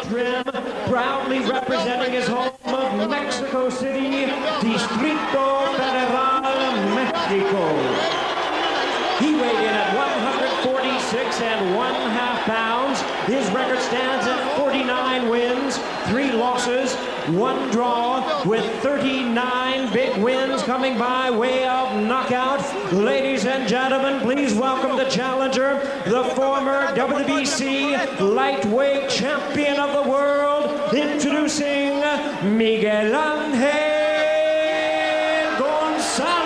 trim, proudly representing his home of Mexico City, Distrito Federal, Mexico. He weighed in at 146 1/2 pounds. His record stands at 49 wins, 3 losses, 1 draw, with 39 big wins coming by way of knockout. Ladies and gentlemen, please welcome the challenger, the former WBC lightweight champion of the world, introducing Miguel Gonzalez.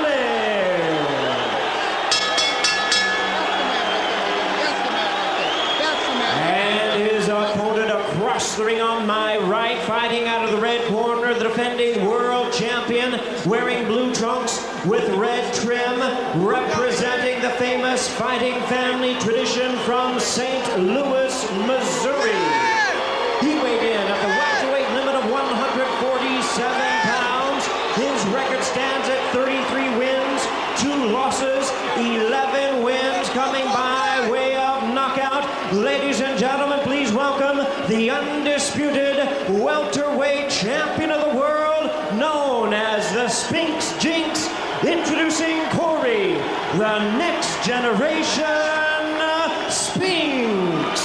The ring on my right, fighting out of the red corner, the defending world champion, wearing blue trunks with red trim, representing the famous fighting family tradition from St. Louis, Missouri. He weighed in at the welterweight limit of 147 pounds. His record stands at 33 wins, 2 losses, 11 wins coming by way of knockout. Ladies and gentlemen, please welcome the undisputed welterweight champion of the world, known as the Spinks Jinx, introducing Cory, the next generation Spinks.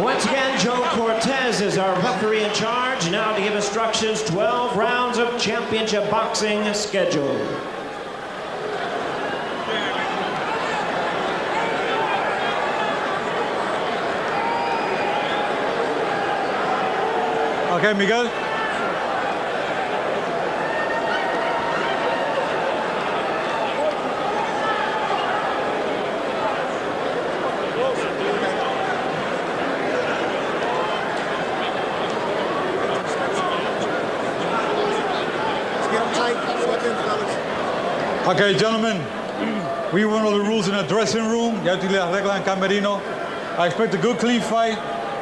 Once again, Joe Cortez is our referee in charge, now to give instructions. 12 rounds of championship boxing scheduled. Okay, Miguel. Okay, gentlemen, we went over the rules in the dressing room. Ya utilicé las reglas en camerino. I expect a good, clean fight.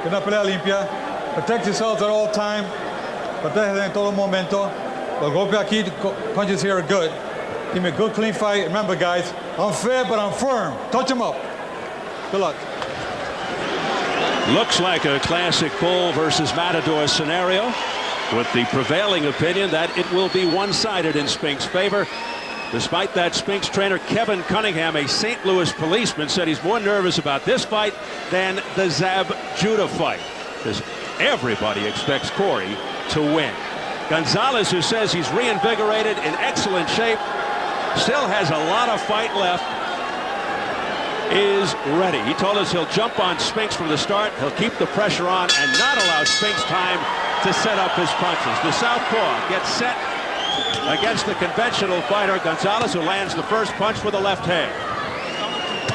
Una pelea limpia. Protect yourselves at all time. Protege en todo momento. Los golpes aquí, punches here are good. Give me a good, clean fight. Remember, guys, I'm fair, but I'm firm. Touch them up. Good luck. Looks like a classic Bull versus Matador scenario, with the prevailing opinion that it will be one-sided in Spinks' favor. Despite that, Spinks trainer Kevin Cunningham, a St. Louis policeman, said he's more nervous about this fight than the Zab Judah fight, because everybody expects Cory to win. Gonzalez, who says he's reinvigorated, in excellent shape, still has a lot of fight left, is ready. He told us he'll jump on Spinks from the start. He'll keep the pressure on and not allow Spinks time to set up his punches. The southpaw gets set against the conventional fighter Gonzalez, who lands the first punch with the left hand.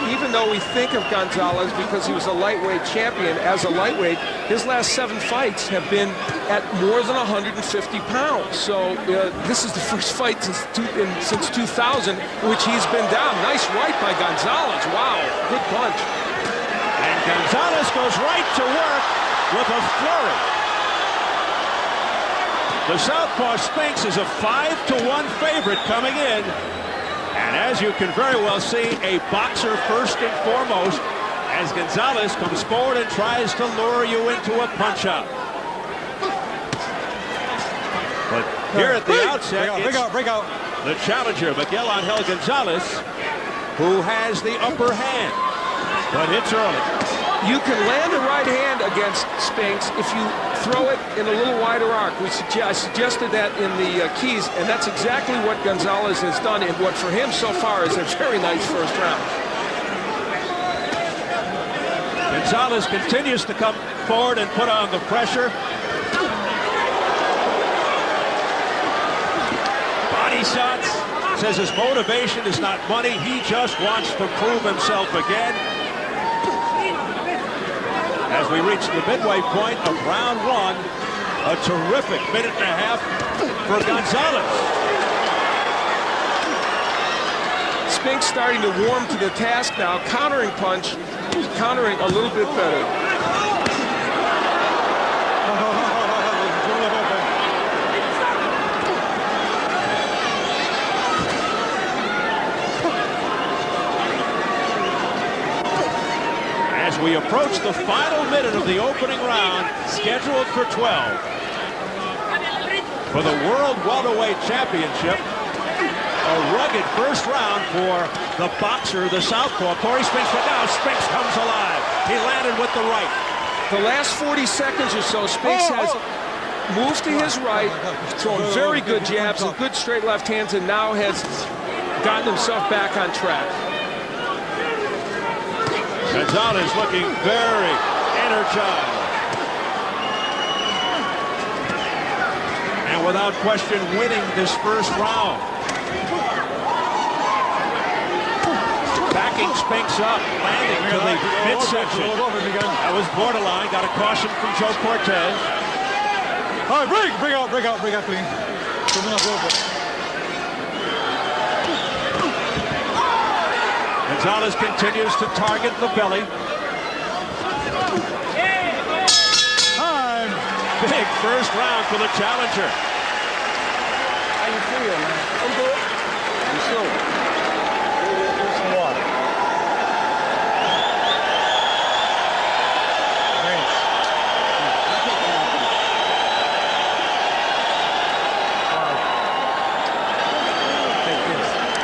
Even though we think of Gonzalez because he was a lightweight champion, as a lightweight, his last 7 fights have been at more than 150 pounds. So this is the first fight since 2000 in which he's been down. Nice right by Gonzalez. Wow, good punch. And Gonzalez goes right to work with a flurry. The southpaw Spinks is a 5-1 favorite coming in. And as you can very well see, a boxer first and foremost, as Gonzalez comes forward and tries to lure you into a punch-out. But here at the outset, break out. The challenger, Miguel Gonzalez, who has the upper hand. But it's early. You can land a right hand against Spinks if you throw it in a little wider arc. I suggested that in the keys, and that's exactly what Gonzalez has done, and what for him so far is a very nice first round. Gonzalez continues to come forward and put on the pressure. Body shots. Says his motivation is not money. He just wants to prove himself again. As we reach the midway point of round 1, a terrific minute and a half for Gonzalez. Spinks starting to warm to the task now, countering punch, countering a little bit better. we approach the final minute of the opening round, scheduled for 12. For the World Welterweight Championship, a rugged first round for the boxer, the southpaw, Cory Spinks, but now Spinks comes alive. He landed with the right. The last 40 seconds or so, Spinks has moved to his right, thrown very good jabs and good straight left hands, and now has gotten himself back on track. Gonzalez looking very energized. And without question winning this first round. Backing Spinks up, landing to the midsection. That was borderline. Got a caution from Joe Cortez. All right, break out, clean. Gonzalez continues to target the belly. Time. Big first round for the challenger. How you feel, man? I'm good. You slow. Drink some water. Thanks.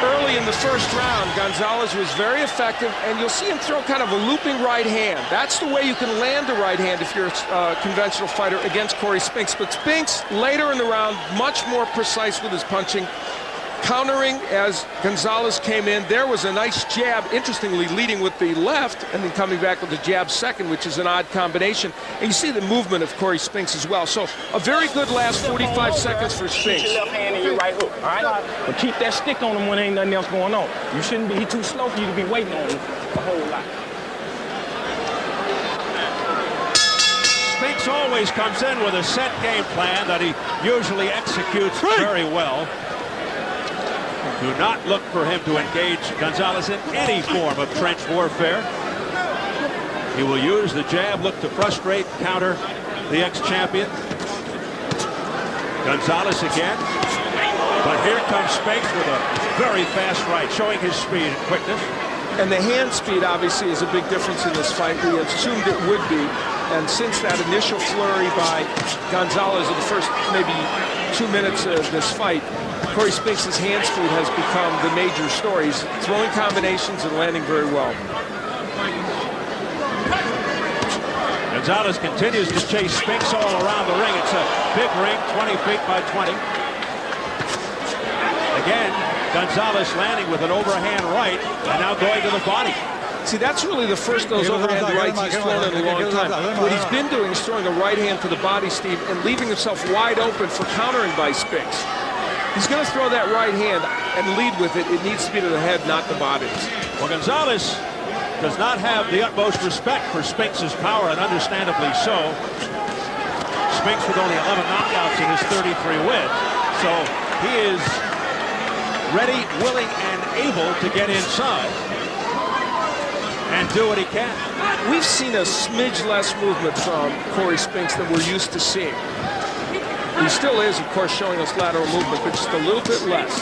Early in the first round, Gonzalez was very effective, and you'll see him throw kind of a looping right hand. That's the way you can land a right hand if you're a conventional fighter against Cory Spinks. But Spinks, later in the round, much more precise with his punching, countering as Gonzalez came in. There was a nice jab, interestingly leading with the left and then coming back with the jab second, which is an odd combination. And you see the movement of Cory Spinks as well. So a very good last 45 seconds for Spinks. Your left hand and your right hook, all right? But keep that stick on him when ain't nothing else going on. You shouldn't be, he's too slow for you to be waiting on him a whole lot. Spinks always comes in with a set game plan that he usually executes very well. Do not look for him to engage Gonzalez in any form of trench warfare. He will use the jab, look to frustrate, counter the ex-champion. Gonzalez again. But here comes Spinks with a very fast right, showing his speed and quickness. And the hand speed, obviously, is a big difference in this fight. We assumed it would be. And since that initial flurry by Gonzalez in the first maybe 2 minutes of this fight, Cory Spinks' hand speed has become the major story. He's throwing combinations and landing very well. Gonzalez continues to chase Spinks all around the ring. It's a big ring, 20 feet by 20. Again, Gonzalez landing with an overhand right and now going to the body. See, that's really the first of those overhand rights he's thrown in a long time. What he's been doing is throwing a right hand to the body, Steve, and leaving himself wide open for countering by Spinks. He's going to throw that right hand and lead with it. It needs to be to the head, not the body. Well, Gonzalez does not have the utmost respect for Spinks' power, and understandably so. Spinks with only 11 knockouts in his 33 wins. So he is ready, willing, and able to get inside and do what he can. We've seen a smidge less movement from Cory Spinks than we're used to seeing. He still is, of course, showing us lateral movement, but just a little bit less.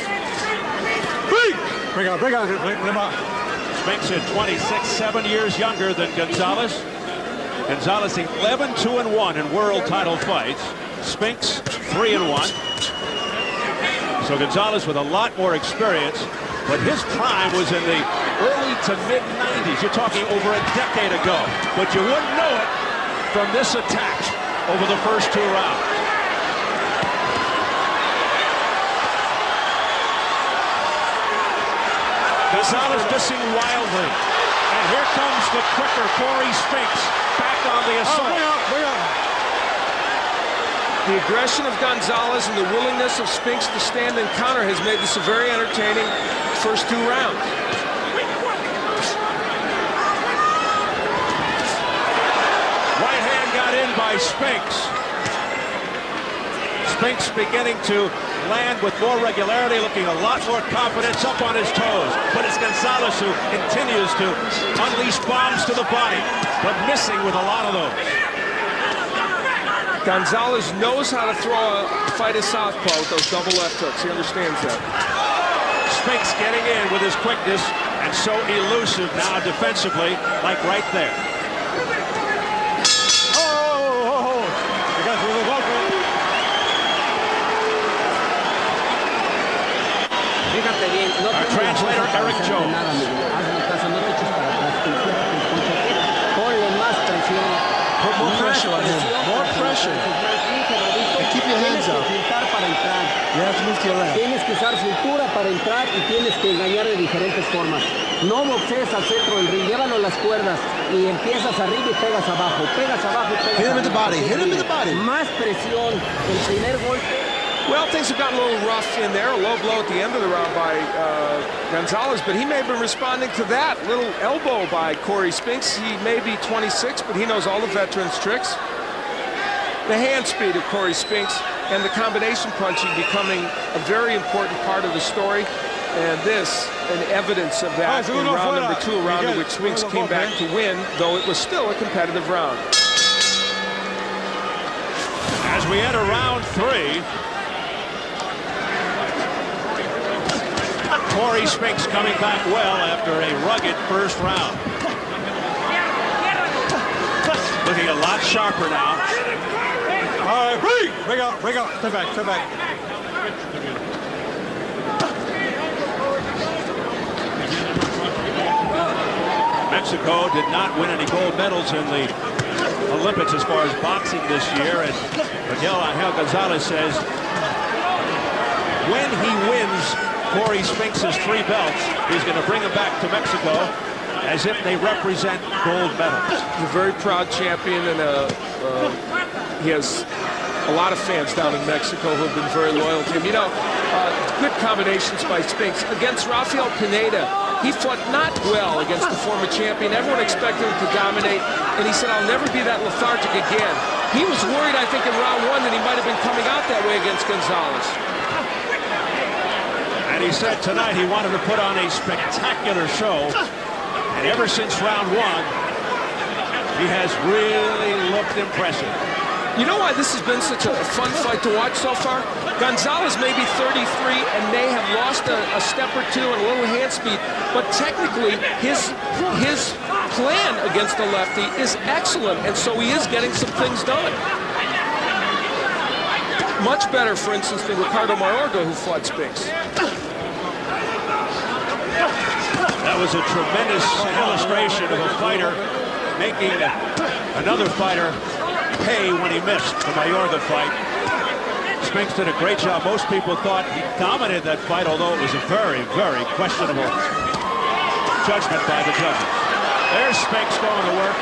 Break out. Spinks at 26, 7 years younger than Gonzalez. Gonzalez 11-2-1 in world title fights. Spinks 3-1. So Gonzalez with a lot more experience, but his prime was in the early to mid-90s. You're talking over a decade ago, but you wouldn't know it from this attack over the first 2 rounds. Gonzalez missing wildly. And here comes the quicker Cory Spinks back on the assault. The aggression of Gonzalez and the willingness of Spinks to stand and counter has made this a very entertaining first 2 rounds. Right hand got in by Spinks. Spinks beginning to land with more regularity, looking a lot more confidence, up on his toes. But it's Gonzalez who continues to unleash bombs to the body, but missing with a lot of those. Gonzalez knows how to fight a southpaw with those double left hooks. He understands that. Spinks getting in with his quickness and so elusive now defensively, like right there. Our translator, Eric Jones. Put more pressure on him. More pressure. And keep your hands up. You have to move to your left. Tienes que usar cintura para entrar y tienes que engañar de diferentes formas. No boxees al centro del ring, llévalo a las cuerdas y empiezas arriba y pegas abajo. Pegas abajo y pegas Hit him in the abajo. body. Hit him in the body. Más presión. El primer golpe. Well, things have gotten a little rough in there. A low blow at the end of the round by Gonzalez, but he may have been responding to that. Little elbow by Cory Spinks. He may be 26, but he knows all the veterans' tricks. The hand speed of Cory Spinks and the combination punching becoming a very important part of the story. And this, an evidence of that in round number 2, a round in which Spinks came back to win, though it was still a competitive round. As we enter round 3, Cory Spinks coming back well after a rugged first round. Looking a lot sharper now. All right, break out, step back, step back. Mexico did not win any gold medals in the Olympics as far as boxing this year, and Miguel Gonzalez says when he wins Cory Spinks' 3 belts, he's going to bring them back to Mexico as if they represent gold medals. He's a very proud champion, and he has a lot of fans down in Mexico who have been very loyal to him. You know, good combinations by Spinks. Against Rafael Pineda, he fought not well against the former champion. Everyone expected him to dominate, and he said, I'll never be that lethargic again. He was worried, I think, in round 1 that he might have been coming out that way against Gonzalez. And he said tonight he wanted to put on a spectacular show. And ever since round 1, he has really looked impressive. You know why this has been such a fun fight to watch so far? Gonzalez may be 33 and may have lost a step or 2 and a little hand speed, but technically his plan against the lefty is excellent, and so he is getting some things done. Much better, for instance, than Ricardo Mayorga, who fought Spinks. That was a tremendous illustration of a fighter making another fighter pay when he missed the Mayorga fight. Spinks did a great job. Most people thought he dominated that fight, although it was a very, very questionable judgment by the judges. There's Spinks going to work.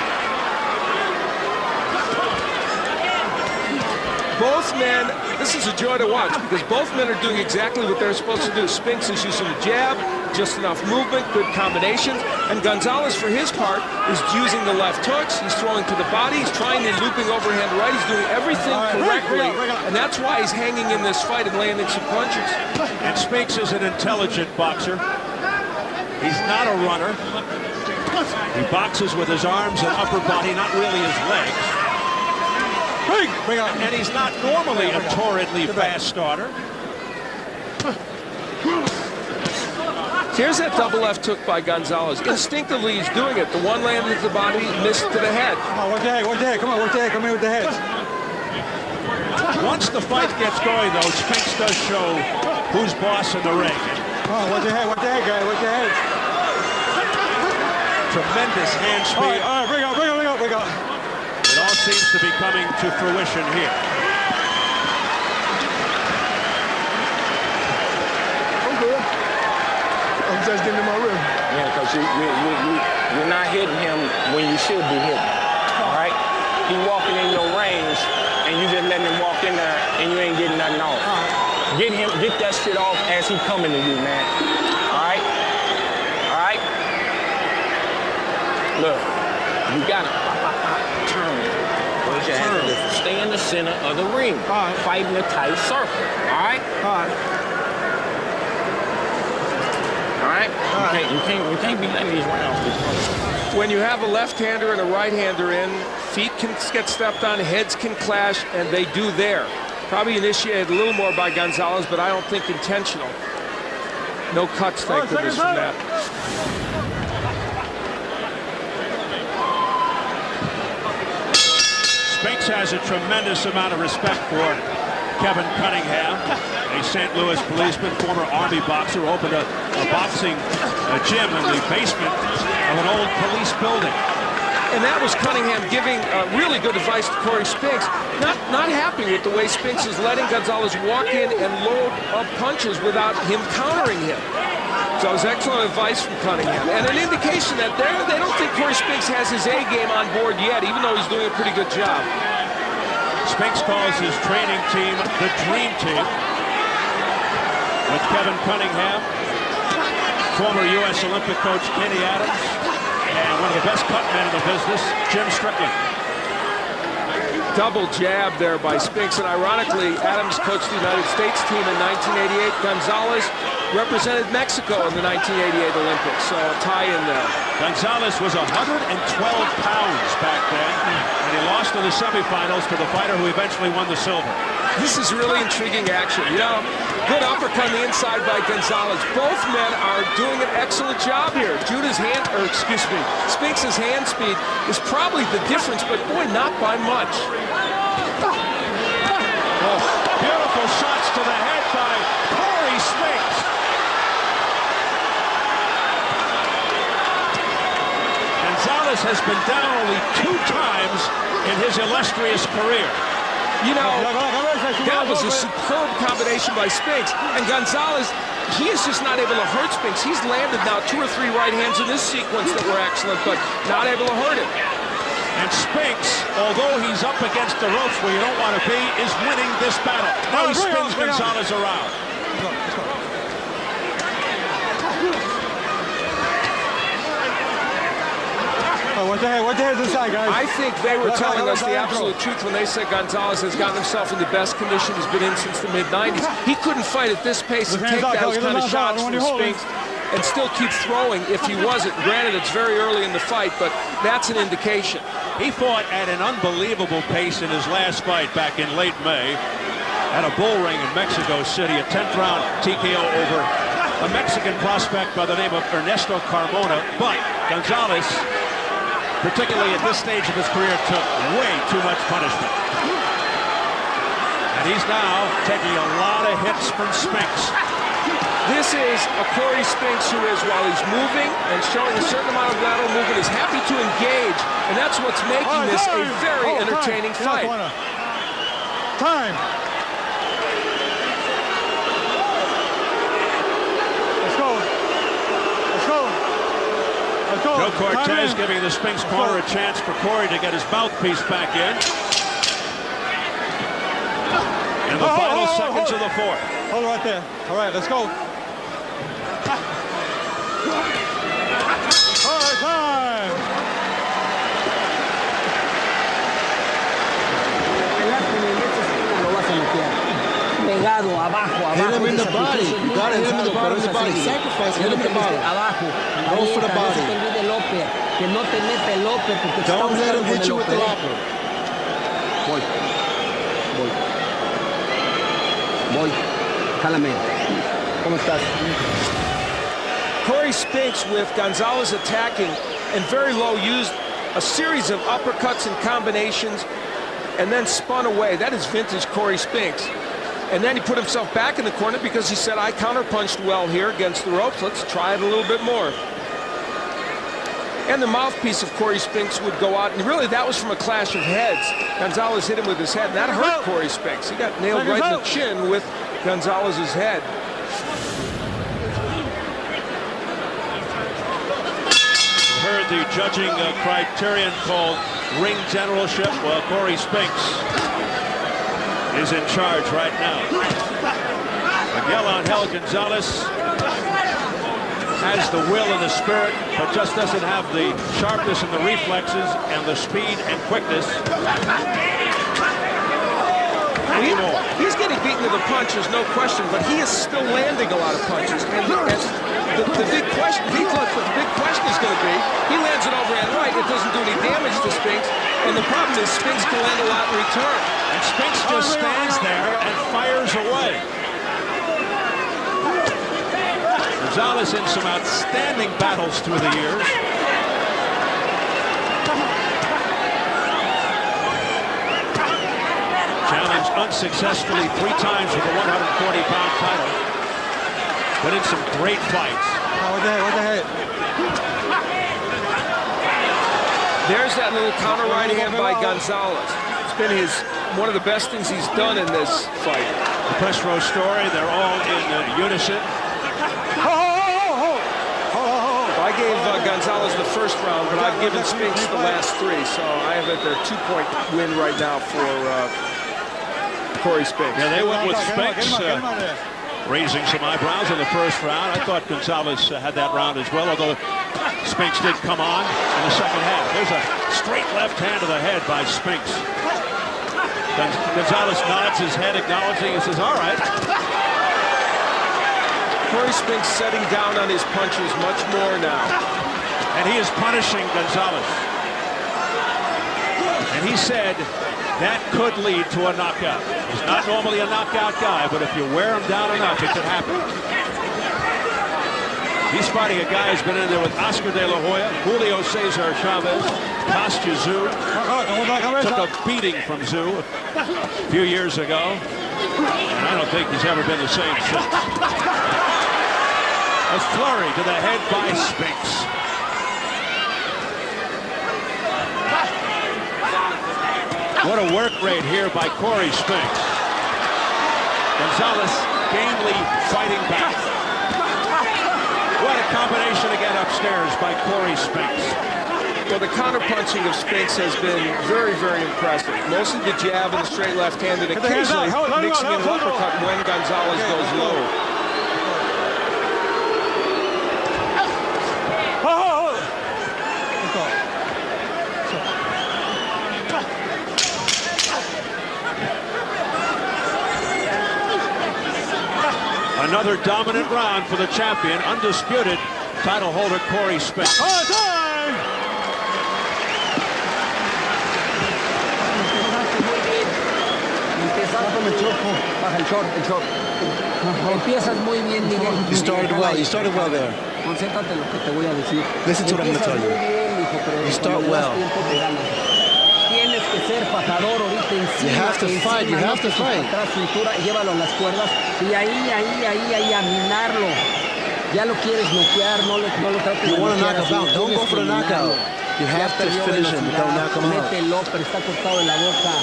Both men, this is a joy to watch because both men are doing exactly what they're supposed to do. Spinks is using the jab, just enough movement, good combinations, and Gonzalez, for his part, is using the left hooks. He's throwing to the body. He's trying the looping overhand right. He's doing everything correctly, and that's why he's hanging in this fight and landing some punches. And Spinks is an intelligent boxer. He's not a runner. He boxes with his arms and upper body, not really his legs. And he's not normally a torridly fast starter. Here's that double left hook by Gonzalez. Instinctively, he's doing it. The one landed to the body, missed to the head. Come on, work the head, work the head. Come on, work the head. Come in with the head. Once the fight gets going, though, Spinks does show who's boss in the ring. Come on, work the head, guy, work the head. Tremendous hand speed. All right, bring out. It all seems to be coming to fruition here. I'm good. I'm just getting in my rhythm. Yeah, because you're not hitting him when you should be hitting. All right? He walking in your range, and you just letting him walk in there, and you ain't getting nothing off. Get that shit off as he coming to you, man. All right? All right? Look, you got to turn. Stay in the center of the ring. Fight in a tight circle. All right? All right? You can't be letting these rounds. When you have a left-hander and a right-hander in, feet can get stepped on, heads can clash, and they do there. Probably initiated a little more by Gonzalez, but I don't think intentional. No cuts, thank goodness, from that. Spinks has a tremendous amount of respect for Kevin Cunningham, a St. Louis policeman, former Army boxer, opened a boxing gym in the basement of an old police building. And that was Cunningham giving really good advice to Cory Spinks. Not happy with the way Spinks is letting Gonzalez walk in and load up punches without him countering him. So it was excellent advice from Cunningham. And an indication that they don't think Cory Spinks has his A game on board yet, even though he's doing a pretty good job. Spinks calls his training team the Dream Team, with Kevin Cunningham, former U.S. Olympic coach Kenny Adams, and one of the best cut men in the business, Jim Strickland. Double jab there by Spinks, and ironically, Adams coached the United States team in 1988. Gonzalez represented Mexico in the 1988 Olympics, so a tie in there. Gonzalez was 112 pounds back then, and he lost in the semifinals to the fighter who eventually won the silver. This is really intriguing action. You know, good uppercut on the inside by Gonzalez. Both men are doing an excellent job here. Spinks' hand speed is probably the difference, but boy, not by much. Oh, beautiful shots to the head by Cory Spinks. Gonzalez has been down only 2 times in his illustrious career. You know, that was a superb combination by Spinks. And Gonzalez, he is just not able to hurt Spinks. He's landed now 2 or 3 right hands in this sequence that were excellent, but not able to hurt him. And Spinks, although he's up against the ropes where you don't want to be, is winning this battle. Now he spins Gonzalez around. Let's go. What the heck is inside, guys? I think they were telling us the absolute truth when they said Gonzalez has gotten himself in the best condition he's been in since the mid-90s. He couldn't fight at this pace and take those kind of shots from Spinks and still keep throwing if he wasn't. Granted, it's very early in the fight, but that's an indication. He fought at an unbelievable pace in his last fight back in late May at a bull ring in Mexico City, a 10th round TKO over a Mexican prospect by the name of Ernesto Carmona. But Gonzalez, particularly at this stage of his career, took way too much punishment. And he's now taking a lot of hits from Spinks. This is a Cory Spinks who is, while he's moving and showing a certain amount of lateral movement, is happy to engage, and that's what's making this a very entertaining fight. Time. Let's go. Let's go. Joe Cortez giving the Spinks corner a chance for Cory to get his mouthpiece back in. In the final seconds of the 4th. Hold it right there. All right, let's go. All right, time. Pegado, abajo, abajo. Hit him in the body. You gotta hit him in the bottom of the body. Sacrifice. Hit him in the body. Abajo. Go for the body. No se te olvide López. Que no te mete López porque Don't let him con hit el you with the López. lopper. Voy. Jálame. ¿Cómo estás? Cory Spinks, with Gonzalez attacking and very low, used a series of uppercuts and combinations and then spun away. That is vintage Cory Spinks. And then he put himself back in the corner because he said, I counterpunched well here against the ropes. Let's try it a little bit more. And the mouthpiece of Cory Spinks would go out, and really that was from a clash of heads. Gonzalez hit him with his head, and that hurt Cory Spinks. He got nailed right in the chin with Gonzalez's head. Heard the judging criterion called ring generalship. Well, Cory Spinks is in charge right now. Miguel Angel Gonzalez has the will and the spirit, but just doesn't have the sharpness and the reflexes and the speed and quickness anymore. He's getting beaten to the punch, there's no question, but he is still landing a lot of punches. And the big question, what the big question is going to be, he lands it overhand right, it doesn't do any damage to Spinks, and the problem is Spinks can land a lot in return. And Spinks just stands there and fires away. Gonzalez in some outstanding battles through the years. unsuccessfully 3 times with the 140-pound title. But in some great fights. What the heck? There's that little counter right hand by Gonzalez. It's been one of the best things he's done in this fight. The press row story, they're all in unison. I gave Gonzalez the first round, but I've given Spinks the last 3, so I have their 2-point win right now for Cory Spinks. Yeah, they went with Spinks raising some eyebrows in the first round. I thought Gonzalez had that round as well, although Spinks did come on in the second half. There's a straight left hand to the head by Spinks. Gonzalez nods his head, acknowledging. He says, all right. Cory Spinks setting down on his punches much more now. And he is punishing Gonzalez. And he said that could lead to a knockout. He's not normally a knockout guy, but if you wear him down enough, it could happen. He's fighting a guy who's been in there with Oscar De La Hoya, Julio Cesar Chavez, Kostya Tszyu. Took a beating from Tszyu a few years ago. And I don't think he's ever been the same since. A flurry to the head by Spinks. What a work rate here by Cory Spinks. Gonzalez gamely fighting back. What a combination again upstairs by Cory Spinks. Well, the counterpunching of Spinks has been very, very impressive. Mostly the jab and the straight left hand, and occasionally mixing in an uppercut when Gonzalez goes low. Another dominant round for the champion, undisputed title holder Cory Spinks. Empiezas muy bien, Miguel. You started well. You started well there. Concéntrate en lo que te voy a decir. Listen to what I'm going to tell you. You start well. Tienes que ser fajador ahorita encima. You have to fight. You have to fight. Atrás, cintura, llévalo a las cuerdas y ahí, a minarlo. Ya lo quieres noquear, no lo trates de You want to knock noquear. him out. Don't go for the knockout. You have to finish him. Don't knock him out. Mételo, pero está cortado de la boca.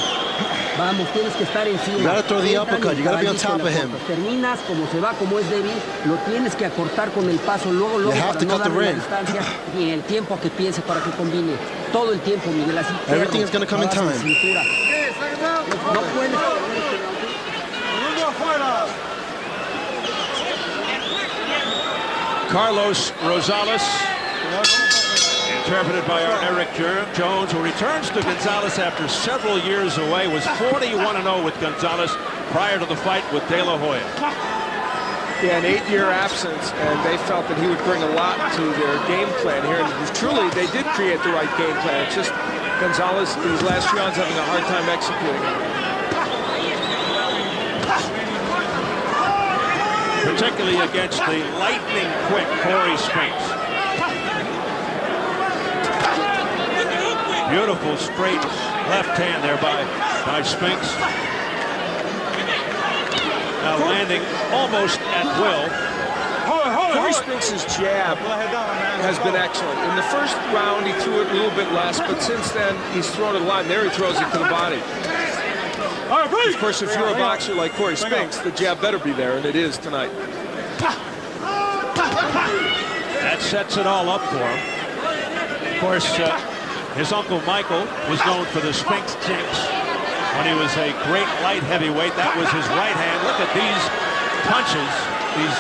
Vamos, tienes que estar encima. You gotta throw the uppercut. You gotta be on top of him. Terminas como se va, como es débil, lo tienes que acortar con el paso, lugo You have para to no cut the darle la ring. distancia y el tiempo que piense para que combine. Todo el tiempo, Miguel, así. Everything is gonna come in time. Cintura. No puedes. Carlos Rosales, interpreted by our Eric Jones, who returns to Gonzalez after several years away, was 41-0 with Gonzalez prior to the fight with De La Hoya. Yeah, an 8-year absence, and they felt that he would bring a lot to their game plan here. And truly, they did create the right game plan. It's just Gonzalez, these last few rounds, having a hard time executing it. Particularly against the lightning-quick Cory Spinks. Beautiful straight left hand there by Spinks. Now landing almost at will. Cory Spinks' jab has been excellent. In the first round, he threw it a little bit less, but since then, he's thrown it a lot, and there he throws it to the body. Of course, if you're a boxer like Cory Spinks, the jab better be there, and it is tonight. That sets it all up for him. Of course, his uncle Michael was known for the Spinks jinx when he was a great light heavyweight. That was his right hand. Look at these punches, these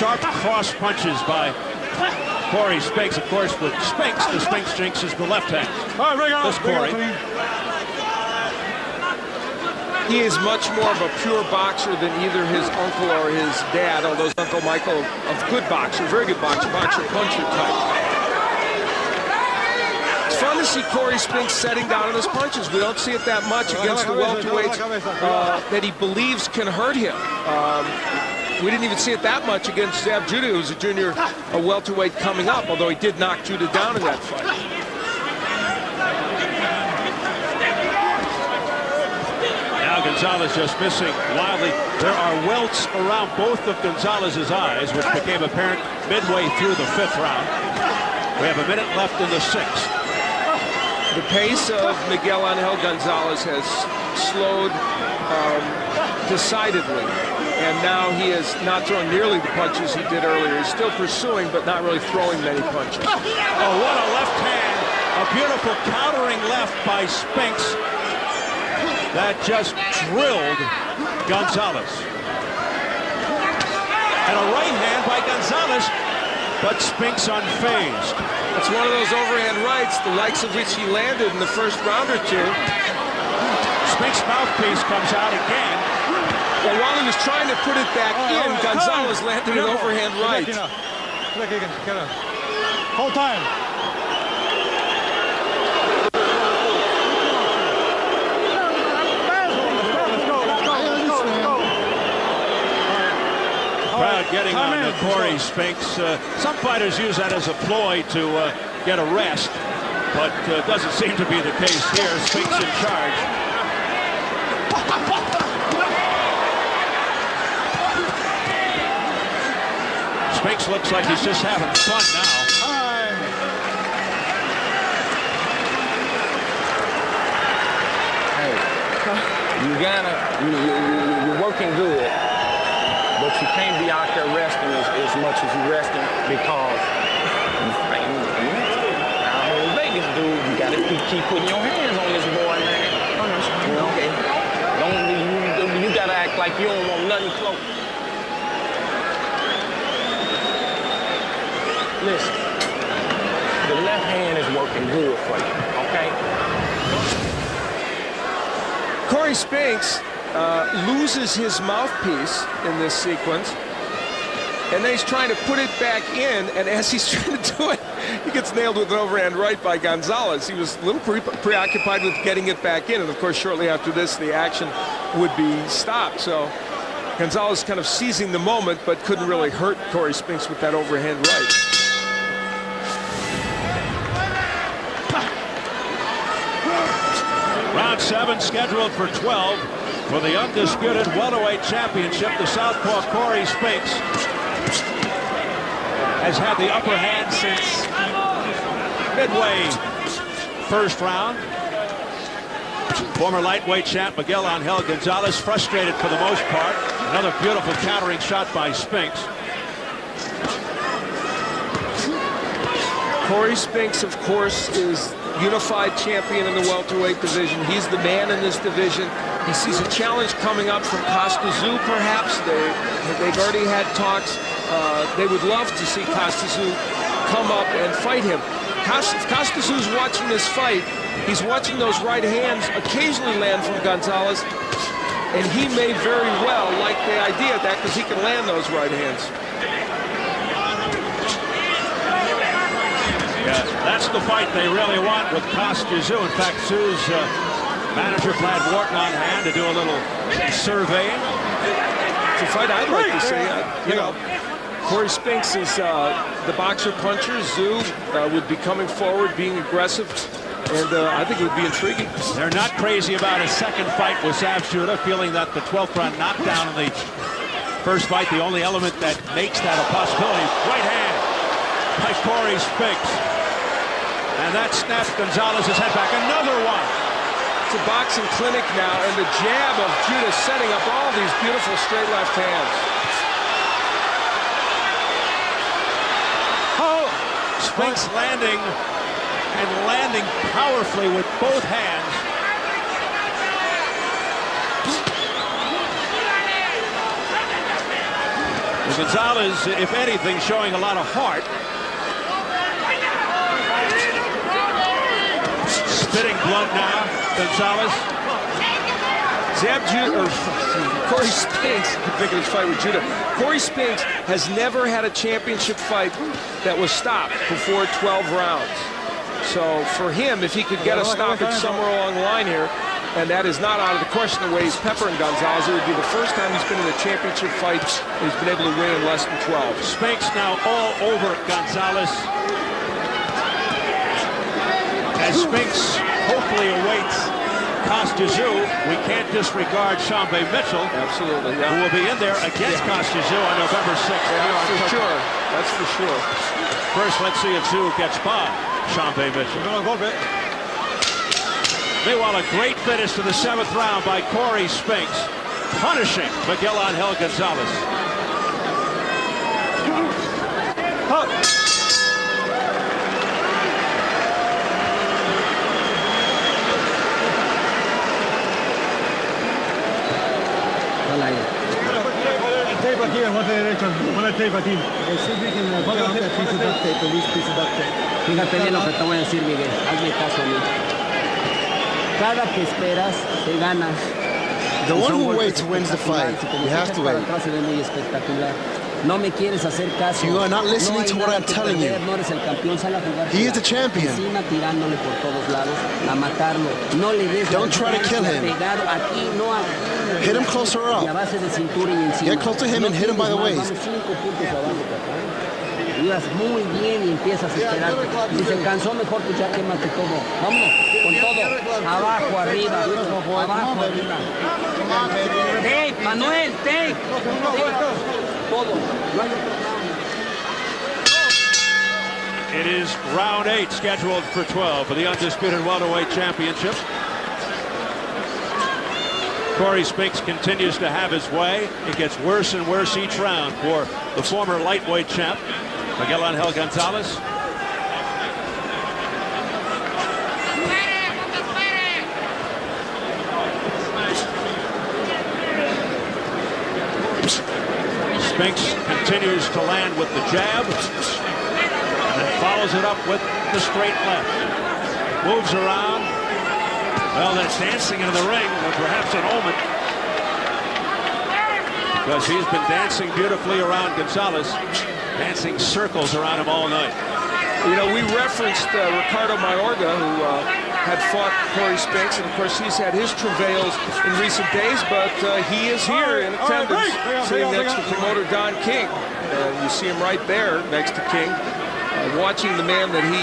sharp cross punches by Cory Spinks. Of course, the Spinks jinx is the left hand. This Cory. He is much more of a pure boxer than either his uncle or his dad, although his Uncle Michael, a good boxer, very good boxer, puncher type. It's fun to see Cory Spinks setting down on his punches. We don't see it that much against the welterweights that he believes can hurt him. We didn't even see it that much against Zab Judah, who's a welterweight coming up, although he did knock Judah down in that fight. Now Gonzalez just missing wildly. There are welts around both of Gonzalez's eyes, which became apparent midway through the 5th round. We have a minute left in the 6th. The pace of Miguel Angel Gonzalez has slowed decidedly, and now he is not throwing nearly the punches he did earlier. He's still pursuing, but not really throwing many punches. Oh, what a left hand. A beautiful countering left by Spinks that just drilled Gonzalez. And a right hand by Gonzalez, but Spinks unfazed. It's one of those overhand rights, the likes of which he landed in the first round or two. Spinks' mouthpiece comes out again. Well, while he was trying to put it back in, Gonzalez landed an overhand right. Whole time. Crowd getting on Cory Spinks. Some fighters use that as a ploy to get a rest, but doesn't seem to be the case here. Spinks in charge. Spinks looks like he's just having fun now. Hey, you're working good. But you can't be out there resting as much as you're resting because out here in Vegas, dude, you gotta keep putting your hands on this boy, man. Okay. You gotta act like you don't want nothing close. Listen, the left hand is working good for you, okay? Cory Spinks loses his mouthpiece in this sequence, and then he's trying to put it back in, and as he's trying to do it, he gets nailed with an overhand right by Gonzalez. He was a little preoccupied with getting it back in, and of course shortly after this the action would be stopped. So Gonzalez kind of seizing the moment, but couldn't really hurt Cory Spinks with that overhand right. Round 7 scheduled for 12 for the undisputed welterweight championship. The southpaw Cory Spinks has had the upper hand since midway 1st round. Former lightweight champ Miguel Angel Gonzalez frustrated for the most part. Another beautiful countering shot by Spinks. Cory Spinks, of course, is unified champion in the welterweight division. He's the man in this division. He sees a challenge coming up from Costa Tszyu, perhaps. They've already had talks. They would love to see Costa Tszyu come up and fight him. If Costa Tszyu is watching this fight, he's watching those right hands occasionally land from Gonzalez, and he may very well like the idea of that because he can land those right hands. Yeah, that's the fight they really want with Costa Tszyu. In fact, Tszyu's manager Vlad Wharton on hand to do a little surveying. It's a fight I'd like to see. You know, Cory Spinks is the boxer-puncher. Tszyu would be coming forward, being aggressive, and I think it would be intriguing. They're not crazy about a second fight with Savchuda, feeling that the 12th round knockdown in the first fight, the only element that makes that a possibility. Right hand by Cory Spinks. And that snaps Gonzalez's head back. Another one. It's a boxing clinic now, and the jab of Judah setting up all these beautiful straight left hands. Oh! Spinks landing and landing powerfully with both hands. And Gonzalez, if anything, showing a lot of heart. Spitting blood now, Gonzalez. Cory Spinks, I'm thinking of his fight with Judah. Cory Spinks has never had a championship fight that was stopped before 12 rounds. So for him, if he could get a stoppage somewhere along the line here, and that is not out of the question the way he's peppering Gonzalez, it would be the first time he's been in a championship fight and he's been able to win in less than 12. Spinks now all over Gonzalez. As Spinks hopefully awaits Costa-Zoo, we can't disregard Shambe Mitchell. Absolutely, yeah. Who will be in there against Costa-Zoo on November 6th. Yeah, for sure. That's for sure. First, let's see if Zoo gets by Shambe Mitchell. Meanwhile, a great finish to the 7th round by Cory Spinks, punishing Miguel Angel Gonzalez. Tape aquí, el guante derecho. Pon el tape aquí. Fíjate bien lo que te voy a decir, Miguel. Hazme caso a mí. Cada que esperas, te ganas. The one who waits wins the fight. You have to wait. Muy espectacular. No me quieres hacer caso. You are not listening to what I'm telling you. No eres el campeón, sal a jugar. He is the champion. Encima tirándole por todos lados, a matarlo. No le des. Don't try to kill him. Pegado aquí, no aquí. Hit him closer up. Y a base de cintura y encima. Get close to him and hit him by the waist. Vamos 5 puntos abajo, ayudas muy bien y empiezas a esperar. Si se cansó, mejor pues ya quémate todo. Vámonos, con todo. Abajo, arriba. Abajo, arriba. Tape, Manuel, tape. Todo. No hay otro round. It is round 8 scheduled for 12 for the undisputed welterweight championship. Cory Spinks continues to have his way. It gets worse and worse each round for the former lightweight champ, Miguel Angel Gonzalez. Spinks continues to land with the jab and then follows it up with the straight left. Moves around. Well, that's dancing into the ring, perhaps an omen, because he's been dancing beautifully around Gonzalez, dancing circles around him all night. You know, we referenced Ricardo Mayorga, who had fought Cory Spinks, and of course he's had his travails in recent days, but he is here in attendance, sitting next to promoter Don King. You see him right there next to King, watching the man that he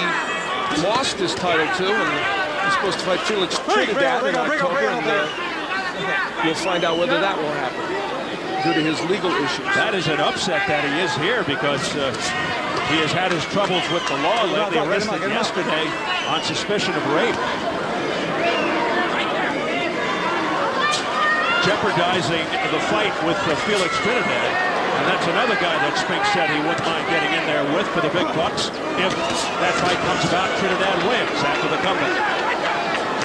lost his title to, and he's supposed to fight Felix Trinidad in October, and we'll find out whether that will happen due to his legal issues. That is an upset that he is here, because he has had his troubles with the law lately. Arrested yesterday on suspicion of rape. Jeopardizing the fight with Felix Trinidad. And that's another guy that Spinks said he wouldn't mind getting in there with for the big bucks if that fight comes about. Trinidad wins after the comeback.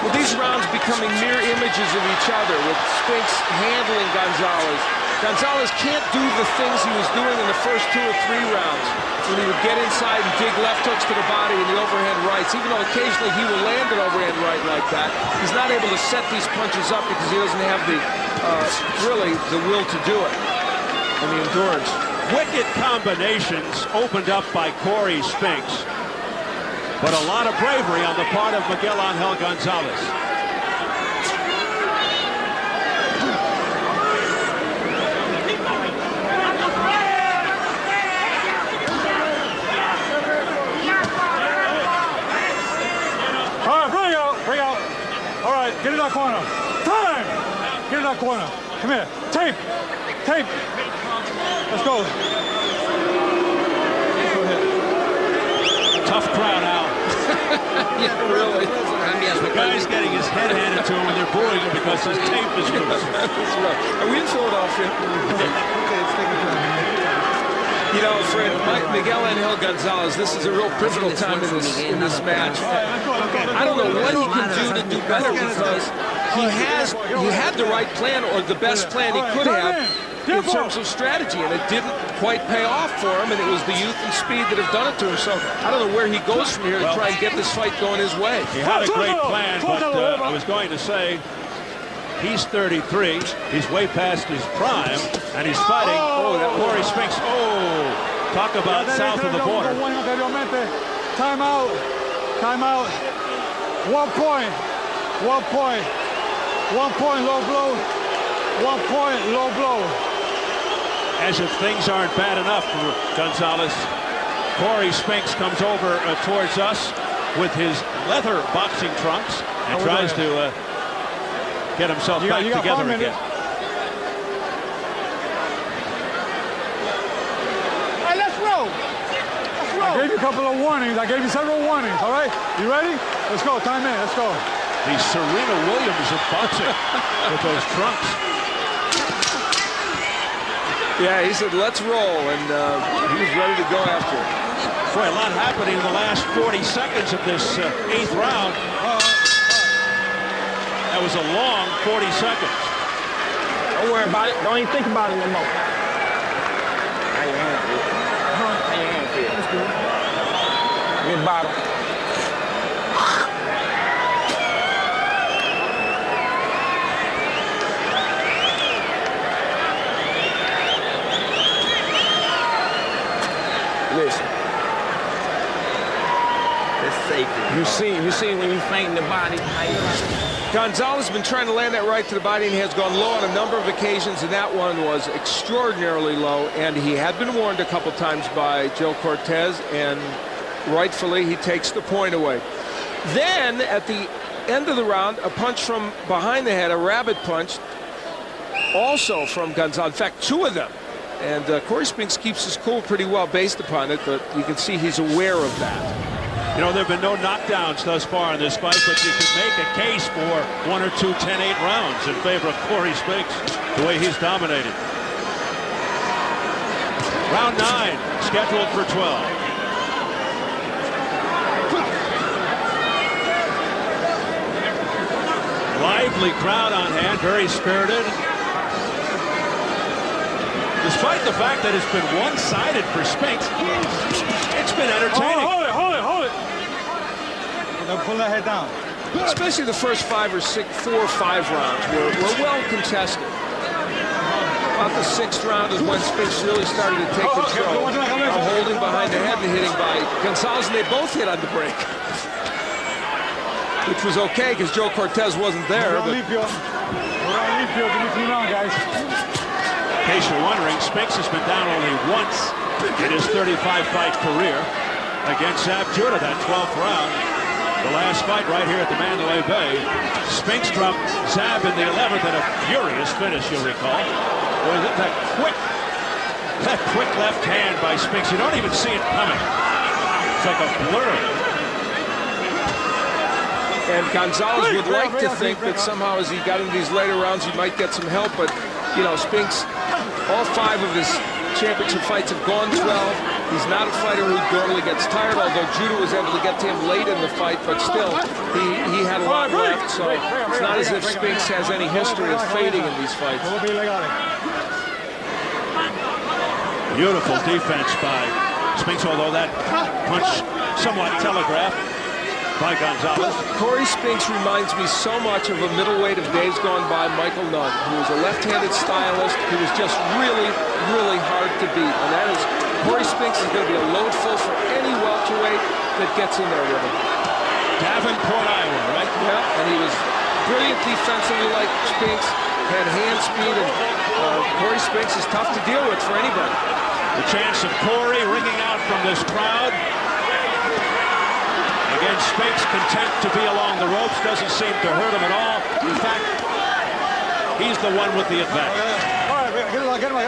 Well, these rounds becoming mirror images of each other, with Spinks handling Gonzalez. Gonzalez can't do the things he was doing in the first 2 or 3 rounds, when he would get inside and dig left hooks to the body and the overhand rights. Even though occasionally he will land an overhand right like that, he's not able to set these punches up because he doesn't have the, really, the will to do it and the endurance. Wicked combinations opened up by Cory Spinks, but a lot of bravery on the part of Miguel Angel Gonzalez. Get in that corner. Time! Get in that corner. Come here. Tape. Tape. Let's go. Go ahead. Tough crowd out. Yeah, really. The guy's getting his head handed to him, and they're booing him because his tape is loose. That's right. Are we in Philadelphia? Okay, it's taking time. You know, Fred, Miguel Angel Gonzalez, this is a real pivotal time in this match. I don't know what he can do to do better, because he had the right plan, or the best plan he could have in terms of strategy, and it didn't quite pay off for him, and it was the youth and speed that have done it to him. So I don't know where he goes from here to try and get this fight going his way. He had a great plan, but I was going to say, he's 33. He's way past his prime, and he's fighting Cory Spinks. Oh, talk about south of the border. Time out. Time out. 1 point. 1 point. 1 point, low blow. 1 point, low blow. As if things aren't bad enough for Gonzalez, Cory Spinks comes over towards us with his leather boxing trunks and tries to get himself back together again. Hey, let's roll. I gave you a couple of warnings. I gave you several warnings, all right? You ready? Let's go. Time in. Let's go. The Serena Williams of boxing with those trunks. Yeah, he said, let's roll, and he was ready to go after it. Boy, a lot happening in the last 40 seconds of this 8th round. That was a long 40 seconds. Don't worry about it. Don't even think about it no more. How your hand feel? How your hand feel? That's good. Good bottom. Listen. It's safety. You see when you faint in the body. Gonzalez has been trying to land that right to the body, and he has gone low on a number of occasions, and that one was extraordinarily low, and he had been warned a couple times by Joe Cortez, and rightfully he takes the point away. Then at the end of the round, a punch from behind the head, a rabbit punch, also from Gonzalez. In fact, 2 of them. And Cory Spinks keeps his cool pretty well based upon it, but you can see he's aware of that. You know, there have been no knockdowns thus far in this fight, but you could make a case for 1 or 2 10-8 rounds in favor of Cory Spinks, the way he's dominated. Round 9, scheduled for 12. Lively crowd on hand, very spirited. Despite the fact that it's been one-sided for Spinks, it's been entertaining. Hold it. Pull that head down. Especially the first 4 or 5 rounds were well contested. About the 6th round is when Spinks really started to take control. Holding behind the head and hitting by Gonzalez, and they both hit on the break. Which was okay because Joe Cortez wasn't there. Give me 3 rounds, guys. In case you're wondering, Spinks has been down only once in his 35-fight career against Zab Judah, that 12th round. The last fight right here at the Mandalay Bay. Spinks dropped Zab in the 11th in a furious finish, you'll recall. Boy, that quick left hand by Spinks. You don't even see it coming. It's like a blur. And Gonzalez would like to think that somehow as he got into these later rounds, he might get some help, but, you know, Spinks, all 5 of his championship fights have gone 12. He's not a fighter who normally gets tired, although Judah was able to get to him late in the fight, but still, he had a lot left, so it's not as if Spinks has any history of fading in these fights. Beautiful defense by Spinks, although that punch somewhat telegraphed by Gonzalez. Cory Spinks reminds me so much of a middleweight of days gone by, Michael Nunn, who was a left-handed stylist who was just really, really hard to beat. And that is, Cory Spinks is going to be a load full for any welterweight that gets in there with him. Davenport, Iowa, right? Yeah, and he was brilliant defensively like Spinks, had hand speed, and Cory Spinks is tough to deal with for anybody. The chance of Cory ringing out from this crowd. Again, Spinks content to be along the ropes, doesn't seem to hurt him at all. In fact, he's the one with the advantage. Get him.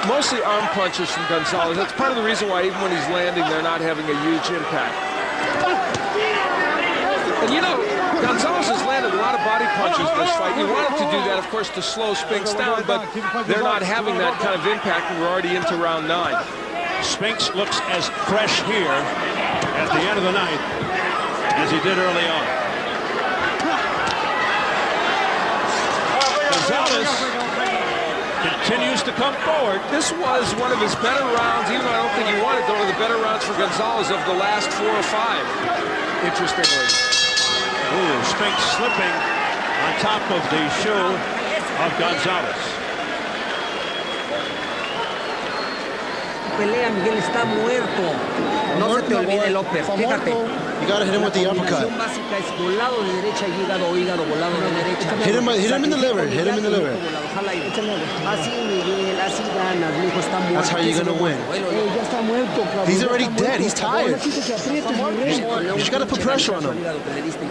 Mostly arm punches from Gonzalez. That's part of the reason why even when he's landing, they're not having a huge impact. And you know, Gonzalez has landed a lot of body punches in this fight. He wanted to do that, of course, to slow Spinks down, but they're not having that kind of impact, and we're already into round 9. Spinks looks as fresh here at the end of the night as he did early on. Gonzalez continues to come forward. This was one of his better rounds, even though I don't think he won it, one of the better rounds for Gonzalez of the last 4 or 5, interestingly. Ooh, Spinks slipping on top of the shoe of Gonzalez. Pelea, Miguel está muerto. No se te olvide, López. Fíjate. You gotta hit him with the La uppercut. combinación básica es volado de derecha, hígado, hígado, volado de derecha. Hit him in the liver. Hit him in the liver. Así, Miguel, así ganas, mi hijo está muerto. That's how you're gonna win. Ya está muerto, cabrón. He's already dead. He's tired. You just gotta put pressure on him.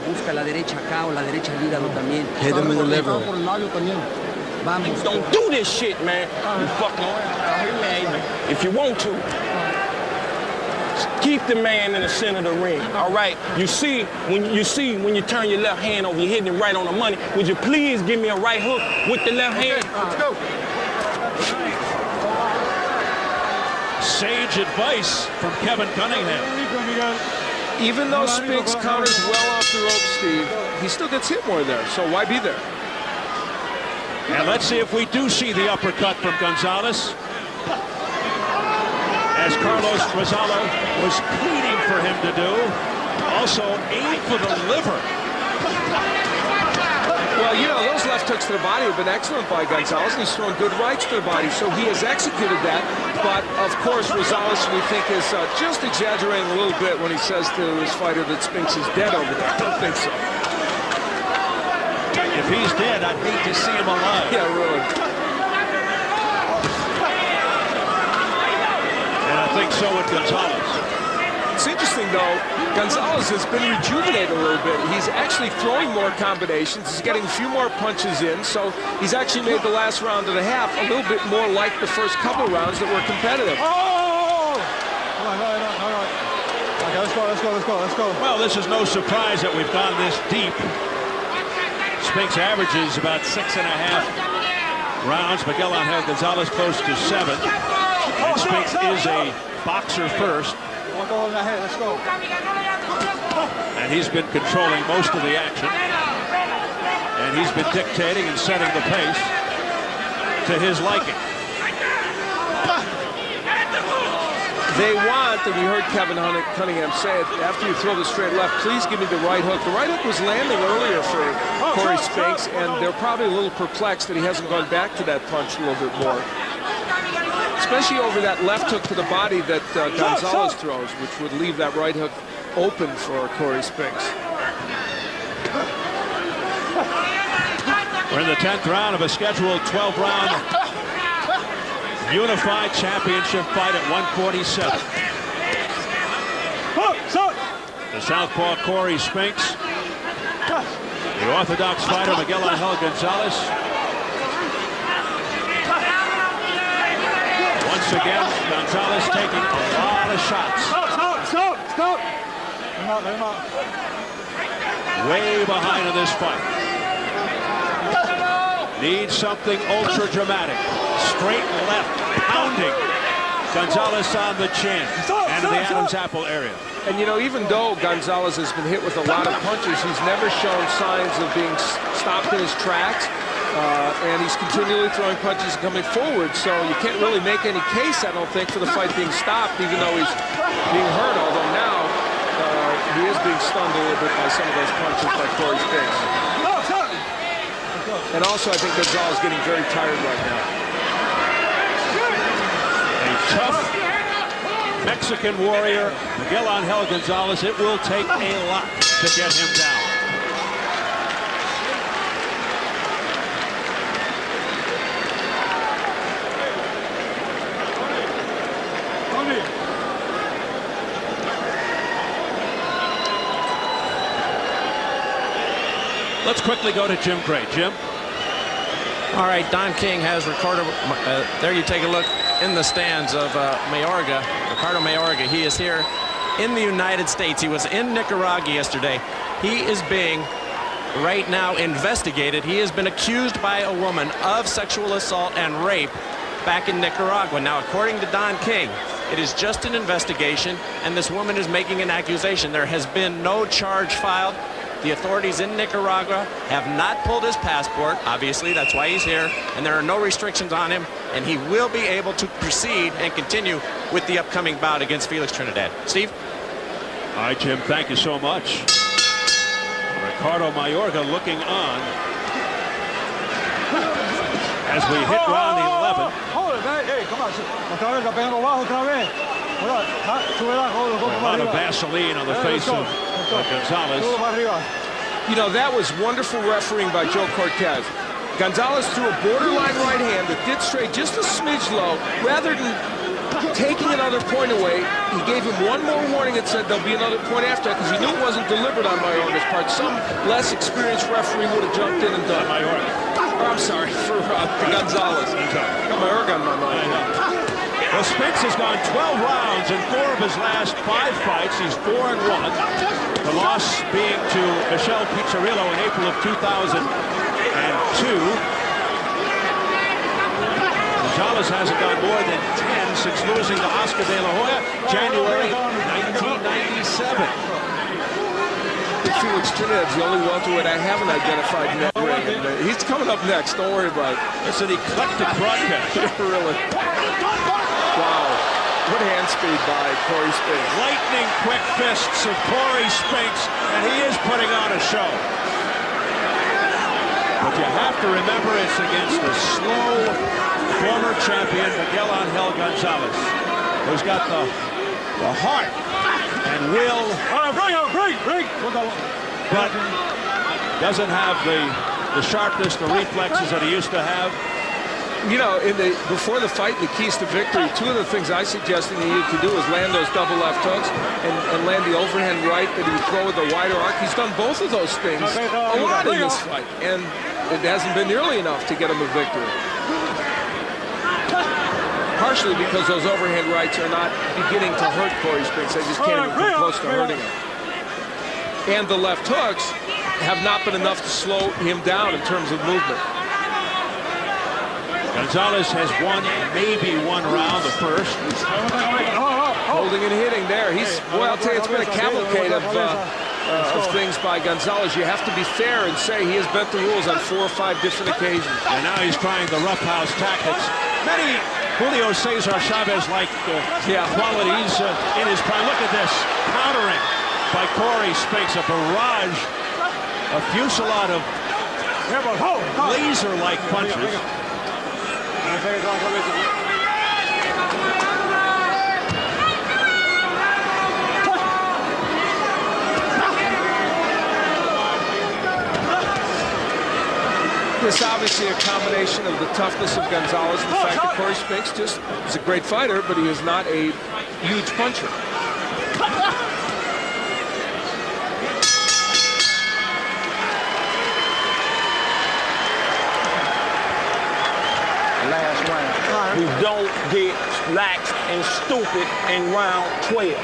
Busca la derecha acá o la derecha al hígado también. Hit him in the liver. Vamos. Don't do this shit, man. You fucking around. If you want to, keep the man in the center of the ring. All right. You see when you turn your left hand over, you're hitting it right on the money. Would you please give me a right hook with the left hand? Let's go. Sage advice from Kevin Cunningham. Even though Spinks counters well off the rope, Steve, he still gets hit more there. So why be there? And let's see if we do see the uppercut from Gonzalez. As Carlos Rosalo was pleading for him to do. Also aim for the liver. Well, you know, those left hooks to the body have been excellent by Gonzalez, and he's throwing good rights to the body, so he has executed that. But, of course, Rosales, we think, is just exaggerating a little bit when he says to his fighter that Spinks is dead over there. I don't think so. If he's dead, I'd hate to see him alive. Yeah, really. And I think so with Gonzalez. It's interesting, though, Gonzalez has been rejuvenated a little bit. He's actually throwing more combinations. He's getting a few more punches in, so he's actually made the last round and a half a little bit more like the first couple rounds that were competitive. Oh! Come on, no. Okay, let's go. Well, this is no surprise that we've gone this deep. Spinks averages about 6.5 rounds. Miguel Angel Gonzalez close to 7. And Spinks is a boxer first. Let's go. And he's been controlling most of the action. And he's been dictating and setting the pace to his liking. They want, and we heard Kevin Cunningham say it, after you throw the straight left, please give me the right hook. The right hook was landing earlier for Cory Spinks, and they're probably a little perplexed that he hasn't gone back to that punch a little bit more. Especially over that left hook to the body that Gonzalez throws, which would leave that right hook open for Cory Spinks. We're in the 10th round of a scheduled 12-round unified championship fight at 147. The southpaw Cory Spinks, the orthodox fighter Miguel Angel Gonzalez. Once again, Gonzalez taking a lot of shots. Stop. Let him out. Way behind in this fight. Needs something ultra dramatic. Straight left, pounding. Gonzalez on the chin and in the Adam's apple area. And, you know, even though Gonzalez has been hit with a lot of punches, he's never shown signs of being stopped in his tracks. And he's continually throwing punches and coming forward. So you can't really make any case, I don't think, for the fight being stopped, even though he's being hurt. Although now he is being stunned a little bit by some of those punches by Cory Spinks. And also, I think Gonzalez is getting very tired right now. A tough Mexican warrior, Miguel Angel Gonzalez. It will take a lot to get him down. Let's quickly go to Jim Gray. Jim? All right, Don King has Ricardo. There you take a look in the stands of Mayorga, Ricardo Mayorga. He is here in the United States. He was in Nicaragua yesterday. He is being right now investigated. He has been accused by a woman of sexual assault and rape back in Nicaragua. Now, according to Don King, it is just an investigation, and this woman is making an accusation. There has been no charge filed. The authorities in Nicaragua have not pulled his passport. Obviously, that's why he's here. And there are no restrictions on him. And he will be able to proceed and continue with the upcoming bout against Felix Trinidad. Steve? All right, Jim, thank you so much. Ricardo Mayorga looking on as we hit round 11. Hold it, man. Hey, come on. Otra vez, está pegando bajo otra vez. A lot of Vaseline on the face of Gonzalez. You know, that was wonderful refereeing by Joe Cortez. Gonzalez threw a borderline right hand that did straight just a smidge low. Rather than taking another point away, he gave him one more warning and said there'll be another point after that because he knew it wasn't deliberate on Mayorga's part. Some less experienced referee would have jumped in and done it. Oh, I'm sorry, for Gonzalez. Got Mayorga on my mind. Well, Spinks has gone 12 rounds in 4 of his last 5 fights. He's 4-1. The loss being to Michel Pizzarillo in April of 2002. Gonzalez hasn't gone more than 10 since losing to Oscar De La Hoya, January 1997. Felix Trinidad's the only welterweight I haven't identified in that ring. He's coming up next. Don't worry about it. It's an eclectic broadcast. Really. Wow. Good hand speed by Cory Spinks. Lightning quick fists of Cory Spinks, and he is putting on a show. But you have to remember it's against the slow former champion Miguel Gonzalez, who's got the heart and will, but doesn't have the sharpness, the reflexes that he used to have. You know, before the fight, the keys to victory, 2 of the things I suggested he needed to do was land those double left hooks and land the overhand right that he would throw with a wider arc. He's done both of those things a lot in this fight, and it hasn't been nearly enough to get him a victory. Partially because those overhand rights are not beginning to hurt Cory Spinks. They just can't even come close to hurting him. And the left hooks have not been enough to slow him down in terms of movement. Gonzalez has won maybe 1 round, the first. Holding and hitting there. Boy, I'll tell you, it's been a cavalcade of things by Gonzalez. You have to be fair and say he has bent the rules on 4 or 5 different occasions. And now he's trying the roughhouse tactics. Many Julio Cesar Chavez-like qualities in his prime. Look at this, countering by Cory Spinks, a barrage, a fusillade of laser-like punches. This obviously a combination of the toughness of Gonzalez and the fact that Cory Spinks just is a great fighter, but he is not a huge puncher. Last round. We don't get lax and stupid in round 12.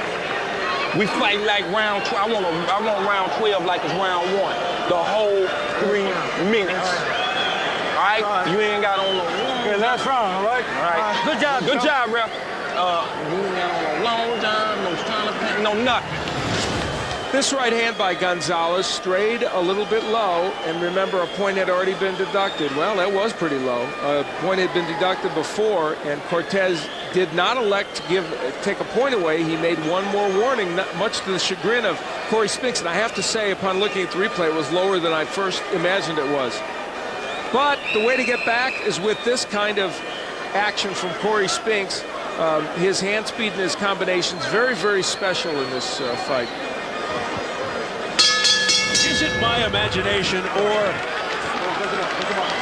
We fight like round 12. I want round 12 like it's round 1. The whole 3 minutes. All right? You ain't got on no long. Okay, last round, all right? All right. Good job, Good job, ref. You ain't got on no long time, no stunner, no nothing. This right hand by Gonzalez strayed a little bit low, and remember, a point had already been deducted. Well, that was pretty low. A point had been deducted before, and Cortez did not elect to take a point away. He made 1 more warning, much to the chagrin of Cory Spinks. And I have to say, upon looking at the replay, it was lower than I first imagined it was. But the way to get back is with this kind of action from Cory Spinks. His hand speed and his combinations, very, very special in this fight. Is it my imagination, or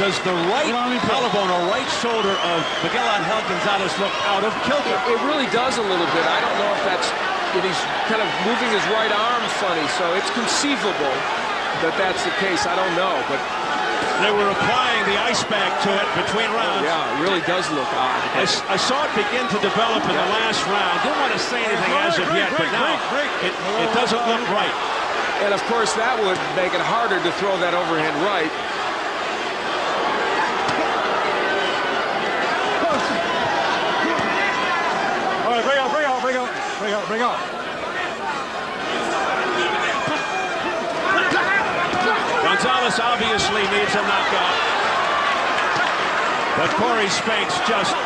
does the right collarbone or right shoulder of Miguel Gonzalez look out of kilter? It really does a little bit. I don't know if he's kind of moving his right arm funny, so it's conceivable that that's the case. I don't know, but they were applying the ice bag to it between rounds. Yeah, it really does look odd. I saw it begin to develop in the last round. Didn't want to say anything as of yet, but now it doesn't look right. And, of course, that would make it harder to throw that overhand right. All right, bring out. Gonzalez obviously needs a knockout. But Cory Spinks just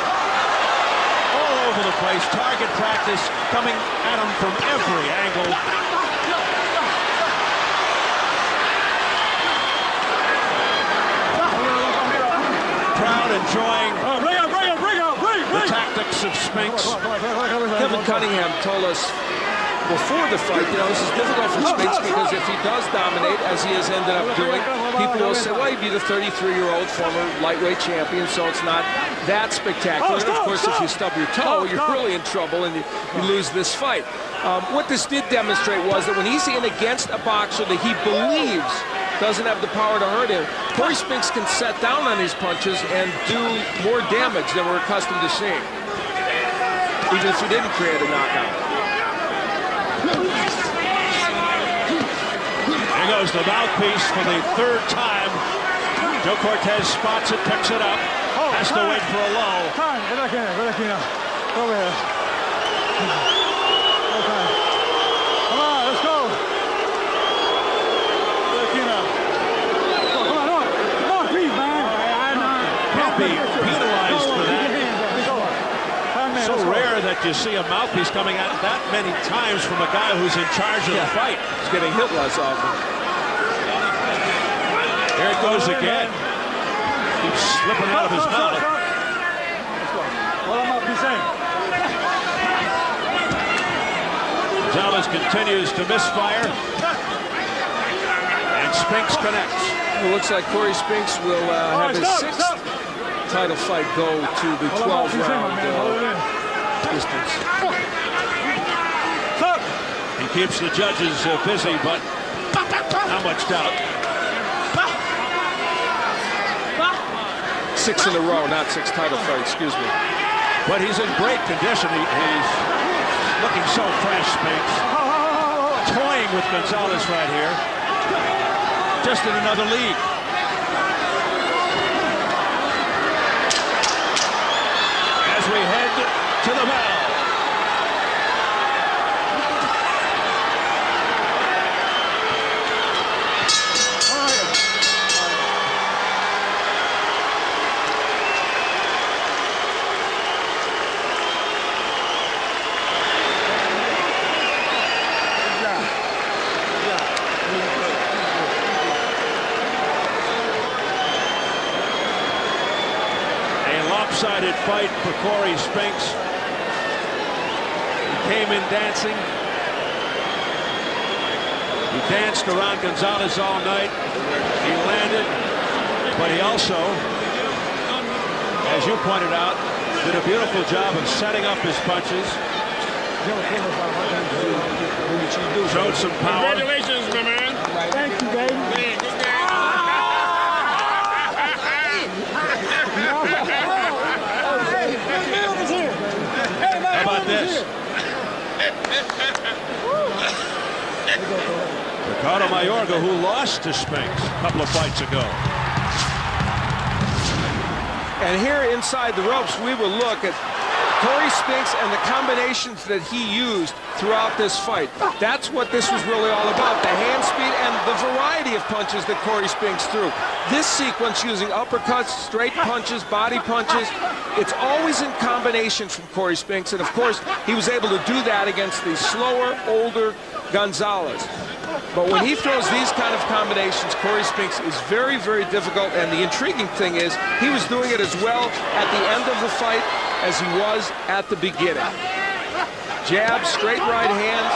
all over the place. Target practice coming at him from every angle. Crowd enjoying the tactics of Spinks. Kevin Cunningham told us before the fight, you know, this is difficult for Spinks because if he does dominate, as he has ended up doing, people will say, well, he beat a 33-year-old former lightweight champion, so it's not that spectacular. And of course, if you stub your toe, you're really in trouble and you lose this fight. What this did demonstrate was that when he's in against a boxer that he believes doesn't have the power to hurt him, Cory Spinks can set down on these punches and do more damage than we're accustomed to seeing, even if he didn't create a knockout. There goes the mouthpiece for the third time. Joe Cortez spots it, picks it up, has to wait for a lull. Time, go back in. Over here. Okay. Come on, let's go. Come on, please, man. Can't be penalized for that. So rare that you see a mouthpiece coming out that many times from a guy who's in charge of the fight. He's getting hit less often. There it goes again. Keeps slipping out of his mouth. Gonzalez continues to misfire. And Spinks connects. It looks like Cory Spinks will have his 6th title fight go to the 12-round distance. He keeps the judges busy, but not much doubt. 6 in a row, not 6 title fights, excuse me. But he's in great condition. He's looking so fresh, Spinks. Toying with Gonzalez right here. Just in another league. As we head to the bell. Lopsided fight for Cory Spinks. He came in dancing. He danced around Gonzalez all night. He landed, but he also, as you pointed out, did a beautiful job of setting up his punches. Showed some power. Congratulations, my man. Thank you, baby. How about this? Ricardo Mayorga, who lost to Spinks a couple of fights ago. And here inside the ropes, we will look at Cory Spinks and the combinations that he used throughout this fight. That's what this was really all about, the hand speed and the variety of punches that Cory Spinks threw. This sequence using uppercuts, straight punches, body punches, it's always in combination from Cory Spinks, and of course, he was able to do that against the slower, older Gonzalez. But when he throws these kind of combinations, Cory Spinks is very, very difficult, and the intriguing thing is he was doing it as well at the end of the fight as he was at the beginning. Jab, straight right hands,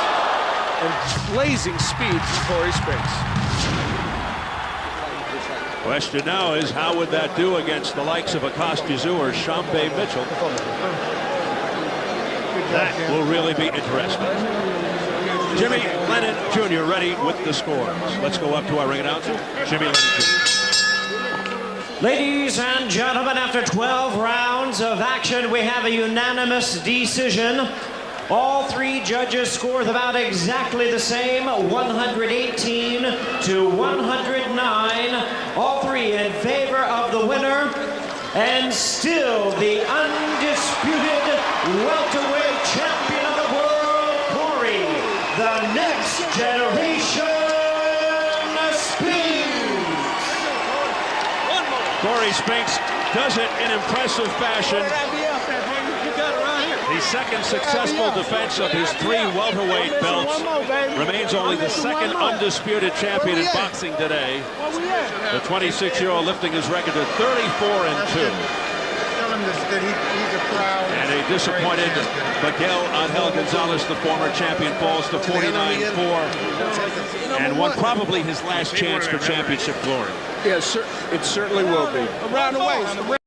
and blazing speed from Cory Spinks. Question now is, how would that do against the likes of Acosta Tszyu or Shambe Mitchell? That will really be interesting. Jimmy Lennon Jr. ready with the scores. Let's go up to our ring announcer, Jimmy Lennon Jr. Ladies and gentlemen, after 12 rounds of action, we have a unanimous decision. All three judges scored about exactly the same, 118 to 109. All three in favor of the winner, and still the undisputed welterweight champion of the world, Cory, the next generation Spinks. Cory Spinks does it in impressive fashion. The second successful defense of his 3 welterweight belts. Remains only the second undisputed champion in boxing today. The 26-year-old lifting his record to 34-2. him that he's a proud. And a disappointed Miguel Gonzalez, the former champion, falls to 49-4. And won probably his last chance for championship glory. Yeah, it certainly will be. Around the waist.